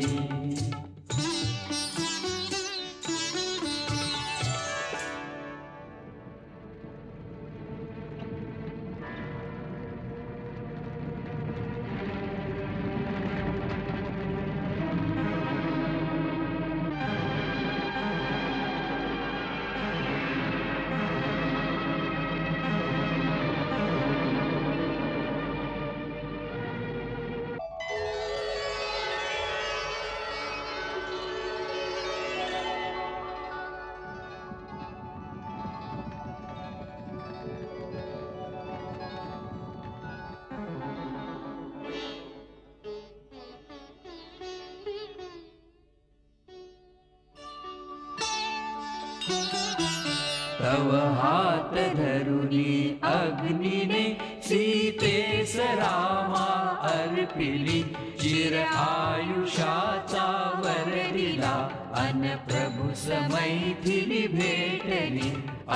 H: तव हात धरुनी अग्निने सीतेस रामा अर्पिली चिर आयुष्याचा वर दिला अन प्रभु समैथिली भेटली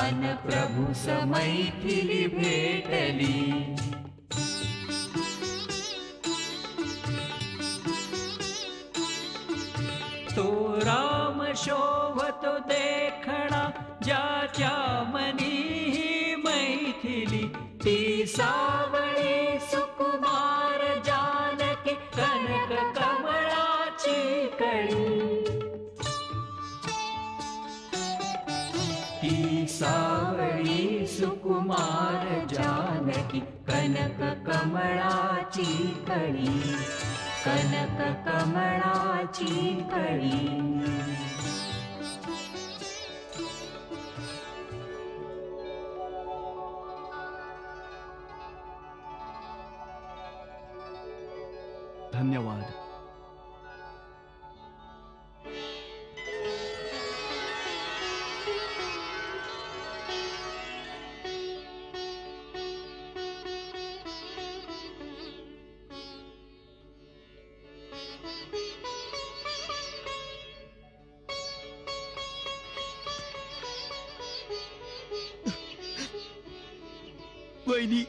H: अन प्रभु समैथिली भेटली तो राम शोभतो देखणा ज्याच्या मनी ही मैथिली ती सावळी सुकुमार जानकी कनक कमळाची कळी ती सावळी सुकुमार जानकी कनक कमळाची कळी कनक कमळाची कळी
F: धन्यवाद.
K: वहिनी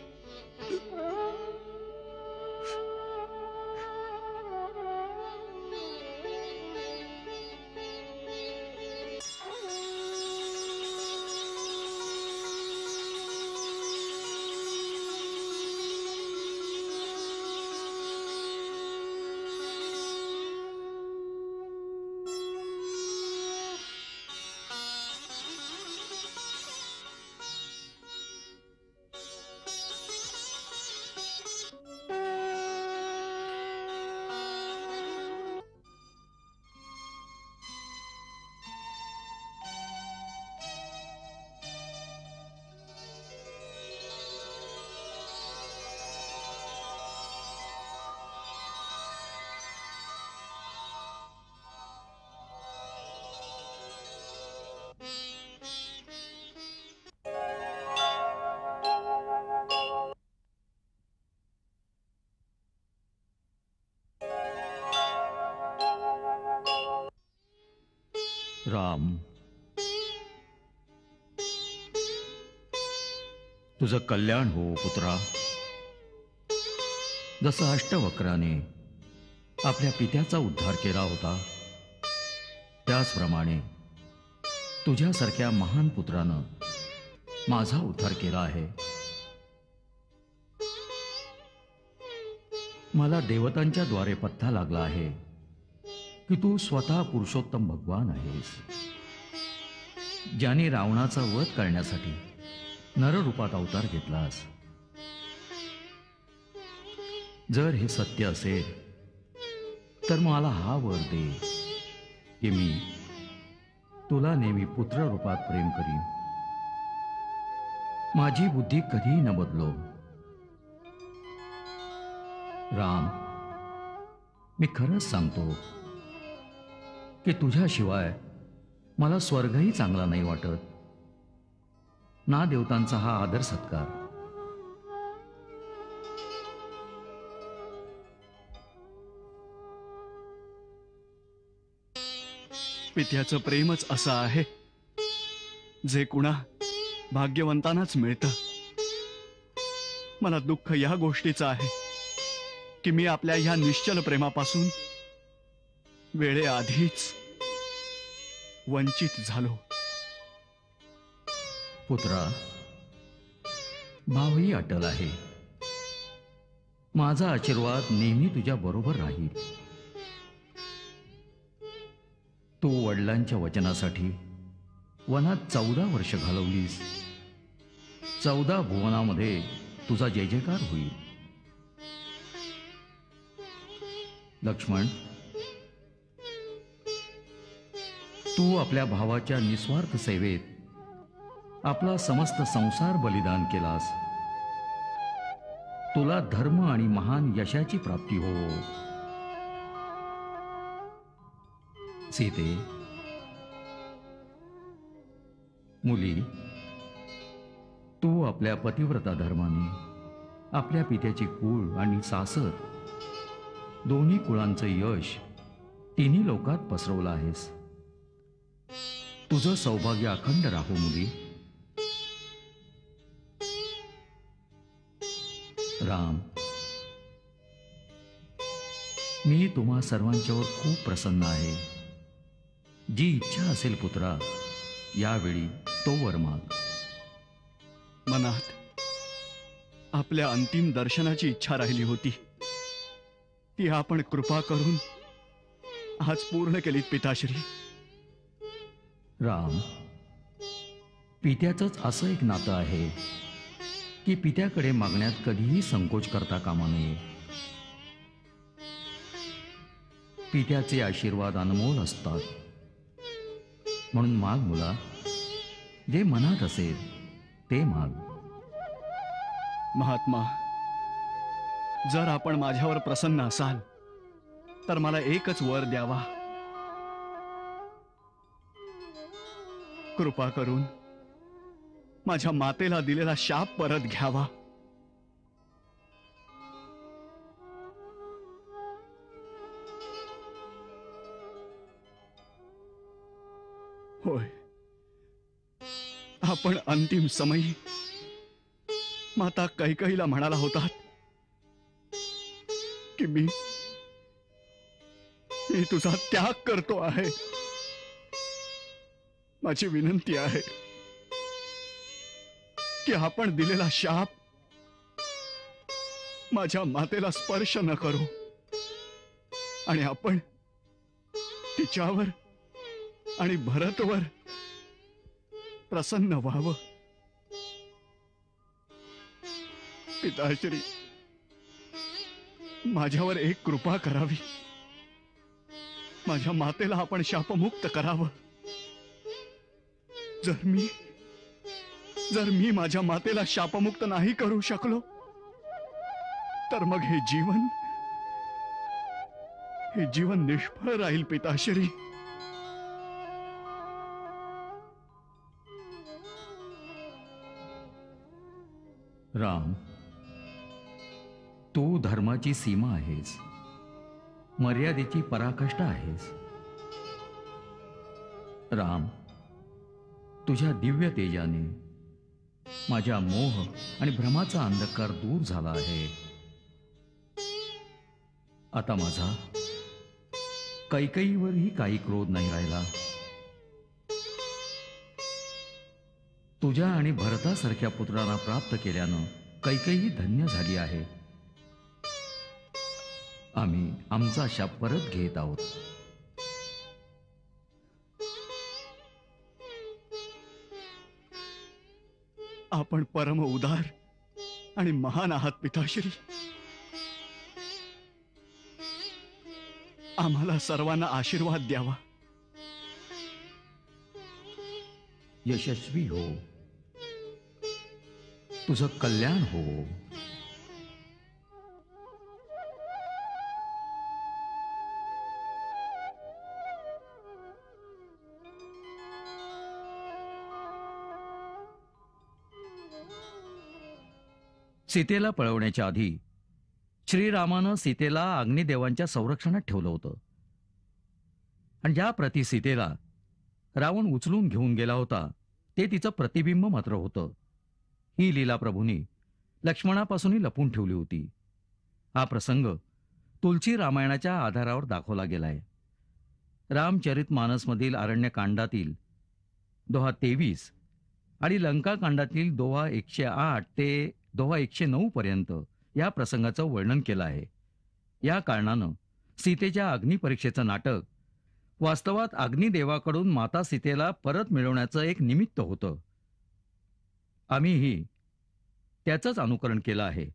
D: राम, तुझं कल्याण हो पुत्रा. जसं अष्टवक्राने आपल्या पित्याचा उद्धार केला होता, त्याचप्रमाणे तुझ्यासारख्या महान पुत्रानं माझा उद्धार केला आहे. मला देवतांच्या द्वारे पत्ता लागला आहे की तू स्वतः पुरुषोत्तम भगवान आहेस, ज्याने रावणाचा वध करण्यासाठी नररूपात अवतार घेतलास. जर हे सत्य असेल तर मला हा वर दे की मी तुला नेहमी पुत्र रूपात प्रेम करीन. माझी बुद्धी कधीही न बदलो. राम, मी खरंच सांगतो की तुझ्याशिवाय मला स्वर्गही चांगला नाही वाटत, ना देवतांचा हा आदर सत्कार.
M: पित्याचं प्रेमच असं आहे जे कुणा भाग्यवंतांनाच मिळतं. मला दुःख या गोष्टीचं आहे की मी आपल्या ह्या निश्चल प्रेमापासून वेळेआधीच वंचित झालो.
D: पुत्रा, भावही अटल आहे. माझा आशीर्वाद नेहमी तुझ्या बरोबर राहील. तू वडिलांच्या वचनासाठी वनात 14 वर्ष घालवलीस. 14 भुवनामध्ये तुझा जय जयकार होईल. लक्ष्मण, तू आपल्या भावाच्या निस्वार्थ सेवेत आपला समस्त संसार बलिदान केलास. तुला धर्म आणि महान यशाची प्राप्ती हो. सीते, मुली, तू आपल्या पतिव्रता धर्माने आपल्या पित्याचे कुळ आणि सासर दोन्ही कुळांचं यश तिन्ही लोकात पसरवलं आहेस. तुझं सौभाग्य अखंड राहो मुली. राम, मी तुम्हा सर्वांच्यावर खूप प्रसन्न आहे. जी इच्छा असेल पुत्रा, यावेळी तो वर माग.
M: मनात आपल्या अंतिम दर्शनाची इच्छा राहिली होती, ती आपण कृपा करून आज पूर्ण केलीत पिताश्री.
D: राम, पित्याचंच असं एक नातं आहे की पित्याकडे मागण्यात कधीही संकोच करता कामा नये. पित्याचे आशीर्वाद अनमोल असतात, म्हणून माग मुला. जे मनात असेल ते माग.
M: महात्मा, जर आपण माझ्यावर प्रसन्न असाल तर मला एकच वर द्यावा. कृपा करून माझ्या मातेला दिलेला शाप परत घ्यावा. होय, आपण अंतिम समयी माता कैकेयीला म्हणाला होतात की मी तुझा त्याग करतो आहे. माझी विनंती आहे की आपण दिलेला शाप माझ्या मातेला स्पर्श न करू आणि आपण तिच्यावर आणि भरतवर प्रसन्न व्हावं. पिताश्री, माझ्यावर एक कृपा करावी. माझ्या मातेला आपण शापमुक्त करावं. जर मी माझ्या मातेला शापमुक्त नाही करू शकलो तर मग हे जीवन निष्फळ राहील पिताश्री.
D: राम, तू धर्माची सीमा आहेस, मर्यादेची पराकाष्ठा आहेस. राम, तुझ्या दिव्य तेजाने माझ्या मोह आणि भ्रमाचा अंधकार दूर झाला आहे. आता माझा कैकेयीवरही काही क्रोध नाही राहिला. तुझ्या आणि भरतासारख्या पुत्रांना प्राप्त केल्यानं कैकेयी धन्य झाली आहे. आम्ही आमचा शाप परत घेत आहोत.
M: आपण परम उदार आणि महान आहात पिताश्री. आम्हाला सर्वांना आशीर्वाद द्यावा.
D: यशस्वी हो, तुझं कल्याण हो. सीतेला पळवण्याच्या आधी श्रीरामानं सीतेला अग्निदेवांच्या संरक्षणात ठेवलं होतं. आणि ज्या प्रति सीतेला रावण उचलून घेऊन गेला होता ते तिचं प्रतिबिंब मात्र होतं. ही लीला प्रभूंनी लक्ष्मणापासूनही लपून ठेवली होती. हा प्रसंग तुलसी रामायणाच्या आधारावर दाखवला गेलाय. रामचरितमानसमधील अरण्यकांडातील दोहा 23 आणि लंकाकांडातील दोहा 108 ते दोहा 109 पर्यंत या प्रसंगाचं वर्णन केलं आहे. या कारणानं सीतेच्या अग्निपरीक्षेचं नाटक वास्तवात अग्निदेवाकडून माता सीतेला परत मिळवण्याचं एक निमित्त होतं. आम्हीही त्याचंच अनुकरण केलं आहे.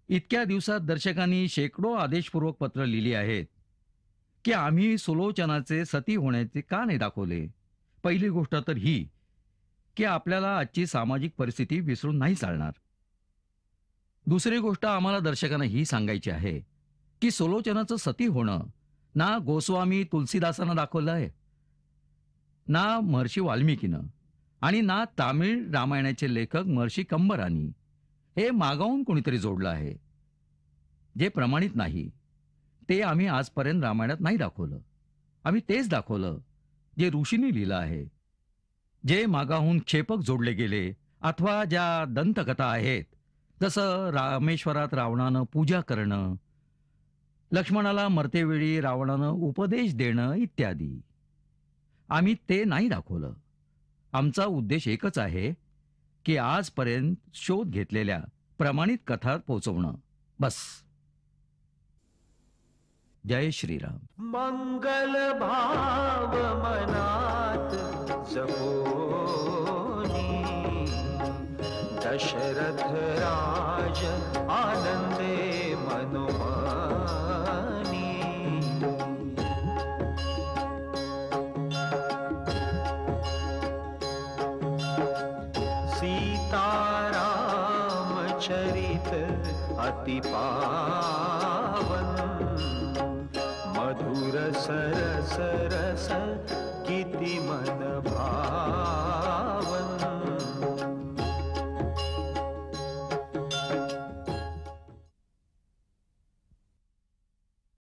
D: इतक्या दिवसात दर्शकांनी शेकडो आदेशपूर्वक पत्र लिहिली आहेत की आम्ही सुलोचनाचे सती होण्याचे का नाही दाखवले. पहिली गोष्ट तर ही की आपल्याला आजची सामाजिक परिस्थिती विसरून नाही चालणार. दुसरी गोष्ट आम्हाला दर्शकांना ही सांगायची आहे की सुलोचनाचं सती होणं ना गोस्वामी तुलसीदासानं दाखवलं आहे, ना महर्षी वाल्मिकीनं आणि ना तामिळ रामायणाचे लेखक महर्षी कंबरानी. हे मागावून कोणीतरी जोडलं आहे. जे प्रमाणित नाही ते आम्ही आजपर्यंत रामायणात नाही दाखवलं. आम्ही तेच दाखवलं जे ऋषींनी लिहिलं आहे. जे मागाहून क्षेपक जोडले गेले अथवा ज्या दंतकथा आहेत, जसं रामेश्वरात रावणानं पूजा करणं, लक्ष्मणाला मरतेवेळी रावणानं उपदेश देणं इत्यादी, आम्ही ते नाही दाखवलं. आमचा उद्देश एकच आहे की आजपर्यंत शोध घेतलेल्या प्रमाणित कथा पोचवणं, बस. जय श्रीराम.
B: मंगल भाव मनात जपोनी दशरथ राज आनंदे मनोमानी. सीताराम चरित अति पावन मधुर सरस रस किति मन भावन.